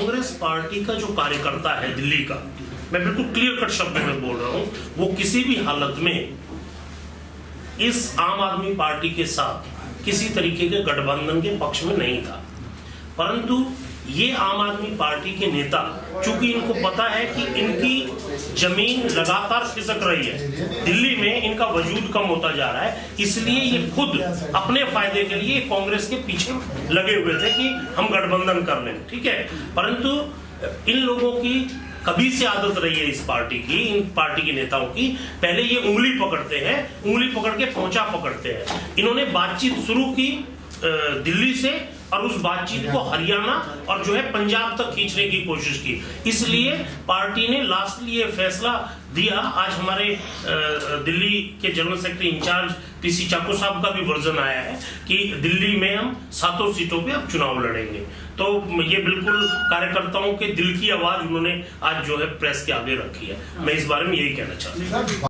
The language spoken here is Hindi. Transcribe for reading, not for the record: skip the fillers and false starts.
कांग्रेस पार्टी का जो कार्यकर्ता है दिल्ली का, मैं बिल्कुल क्लियर कट शब्द में बोल रहा हूं, वो किसी भी हालत में इस आम आदमी पार्टी के साथ किसी तरीके के गठबंधन के पक्ष में नहीं था। परंतु ये आम आदमी पार्टी के नेता, चूंकि इनको पता है कि इनकी जमीन लगातार खिसक रही है, दिल्ली में इनका वजूद कम होता जा रहा है, इसलिए ये खुद अपने फायदे के लिए कांग्रेस के पीछे लगे हुए थे कि हम गठबंधन कर लें, ठीक है। परंतु इन लोगों की कभी से आदत रही है इस पार्टी की, इन पार्टी के नेताओं की, पहले ये उंगली पकड़ते हैं, उंगली पकड़ के पोंछा पकड़ते हैं। इन्होंने बातचीत शुरू की दिल्ली से और उस बातचीत को हरियाणा और जो है पंजाब तक खींचने की कोशिश की। इसलिए पार्टी ने लास्टली ये फैसला दिया। आज हमारे दिल्ली के जनरल सेक्रेटरी इंचार्ज पीसी चाको साहब का भी वर्जन आया है कि दिल्ली में हम 7 सीटों पे अब चुनाव लड़ेंगे। तो ये बिल्कुल कार्यकर्ताओं के दिल की आवाज उन्होंने आज जो है प्रेस के आगे रखी है। मैं इस बारे में यही कहना चाहता हूँ।